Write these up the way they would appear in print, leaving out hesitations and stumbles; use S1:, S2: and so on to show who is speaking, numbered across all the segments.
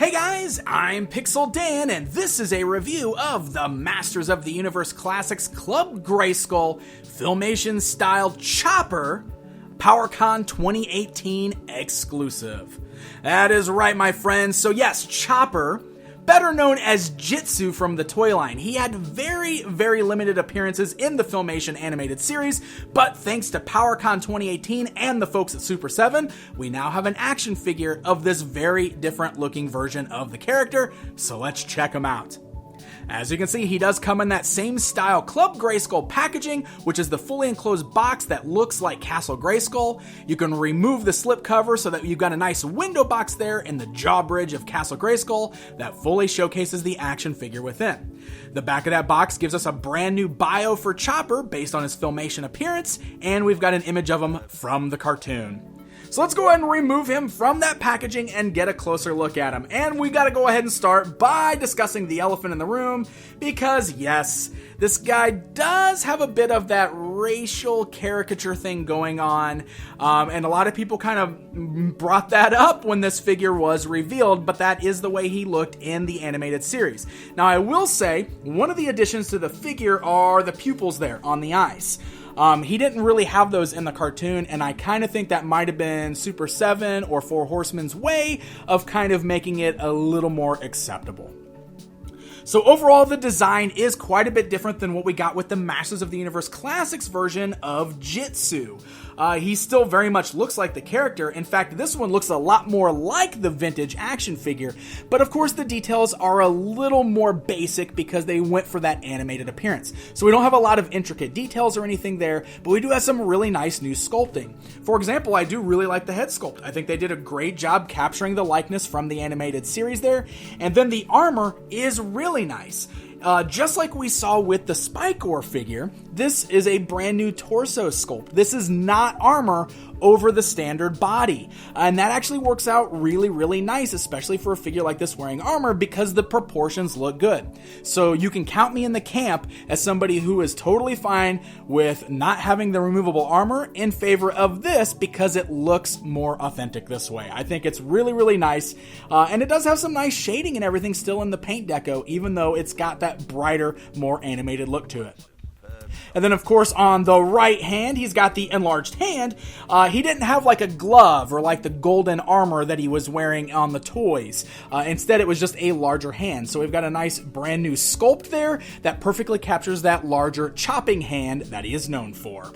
S1: Hey guys, I'm Pixel Dan, and this is a review of the Masters of the Universe Classics Club Grayskull Filmation Style Chopper PowerCon 2018 exclusive. That is right, my friends. So yes, Chopper, better known as Jitsu from the toy line. He had very, very limited appearances in the Filmation animated series, but thanks to PowerCon 2018 and the folks at Super 7, we now have an action figure of this very different looking version of the character, so let's check him out. As you can see, he does come in that same style Club Grayskull packaging, which is the fully enclosed box that looks like Castle Grayskull. You can remove the slipcover so that you've got a nice window box there in the jaw bridge of Castle Grayskull that fully showcases the action figure within. The back of that box gives us a brand new bio for Chopper based on his Filmation appearance, and we've got an image of him from the cartoon. So let's go ahead and remove him from that packaging and get a closer look at him. And we gotta go ahead and start by discussing the elephant in the room, because yes, this guy does have a bit of that racial caricature thing going on. And a lot of people kind of brought that up when this figure was revealed, but that is the way he looked in the animated series. Now I will say, one of the additions to the figure are the pupils there on the eyes. He didn't really have those in the cartoon, and I kind of think that might have been Super 7 or Four Horsemen's way of kind of making it a little more acceptable. So overall, the design is quite a bit different than what we got with the Masters of the Universe Classics version of Jitsu. He still very much looks like the character. In fact, this one looks a lot more like the vintage action figure, but of course the details are a little more basic because they went for that animated appearance. So we don't have a lot of intricate details or anything there, but we do have some really nice new sculpting. For example, I do really like the head sculpt. I think they did a great job capturing the likeness from the animated series there, and then the armor is really nice. Just like we saw with the Spikor figure, this is a brand new torso sculpt. This is not armor over the standard body. And that actually works out really, really nice, especially for a figure like this wearing armor, because the proportions look good. So you can count me in the camp as somebody who is totally fine with not having the removable armor in favor of this because it looks more authentic this way. I think it's really, really nice. And it does have some nice shading and everything still in the paint deco, even though it's got that brighter, more animated look to it. And then, of course, on the right hand, he's got the enlarged hand. He didn't have like a glove or like the golden armor that he was wearing on the toys. Instead, it was just a larger hand. So we've got a nice brand new sculpt there that perfectly captures that larger chopping hand that he is known for.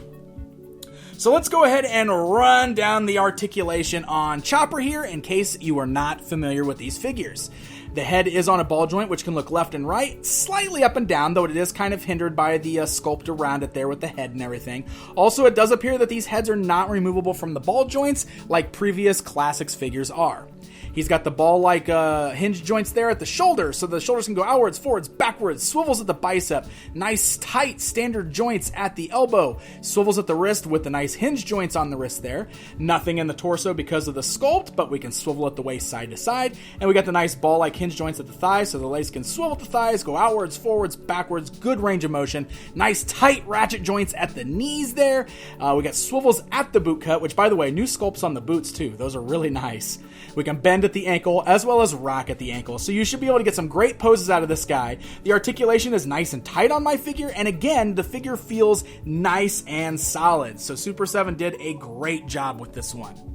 S1: So let's go ahead and run down the articulation on Chopper here in case you are not familiar with these figures. The head is on a ball joint, which can look left and right, slightly up and down, though it is kind of hindered by the sculpt around it there with the head and everything. Also, it does appear that these heads are not removable from the ball joints like previous Classics figures are. He's got the ball-like hinge joints there at the shoulder, so the shoulders can go outwards, forwards, backwards, swivels at the bicep, nice tight standard joints at the elbow, swivels at the wrist with the nice hinge joints on the wrist there. Nothing in the torso because of the sculpt, but we can swivel at the waist side to side, and we got the nice ball-like hinge joints at the thighs, so the legs can swivel at the thighs, go outwards, forwards, backwards, good range of motion. Nice tight ratchet joints at the knees there. We got swivels at the boot cut, which, by the way, new sculpts on the boots too. Those are really nice. We can bend at the ankle as well as rock at the ankle, so you should be able to get some great poses out of this guy. The articulation is nice and tight on my figure, and again, the figure feels nice and solid, so Super 7 did a great job with this one.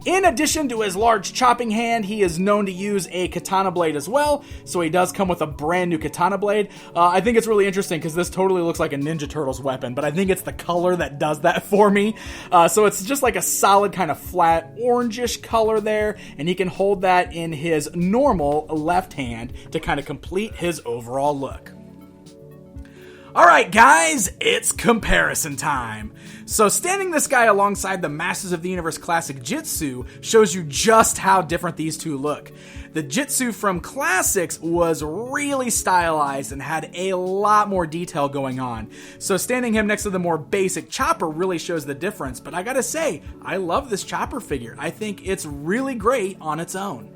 S1: In addition to his large chopping hand, he is known to use a Katana Blade as well, so he does come with a brand new Katana Blade. I think it's really interesting because this totally looks like a Ninja Turtles weapon, but I think it's the color that does that for me. So it's just like a solid kind of flat orangish color there, and he can hold that in his normal left hand to kind of complete his overall look. Alright guys, it's comparison time. So standing this guy alongside the Masters of the Universe Classic Jitsu shows you just how different these two look. The Jitsu from Classics was really stylized and had a lot more detail going on. So standing him next to the more basic Chopper really shows the difference, but I gotta say, I love this Chopper figure. I think it's really great on its own.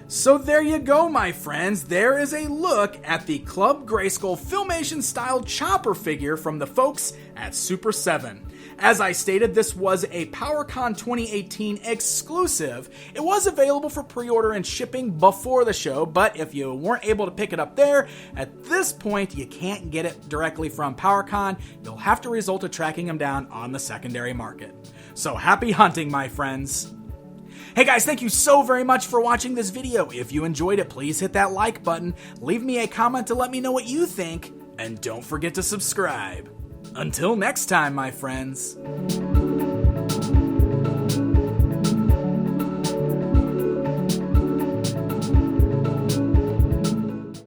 S1: So there you go, my friends. There is a look at the Club Grayskull Filmation style Chopper figure from the folks at Super 7. As I stated, this was a PowerCon 2018 exclusive. It was available for pre-order and shipping before the show, but if you weren't able to pick it up there, at this point you can't get it directly from PowerCon. You'll have to resort to tracking them down on the secondary market. So happy hunting, my friends. Hey guys, thank you so very much for watching this video. If you enjoyed it, please hit that like button, leave me a comment to let me know what you think, and don't forget to subscribe. Until next time, my friends.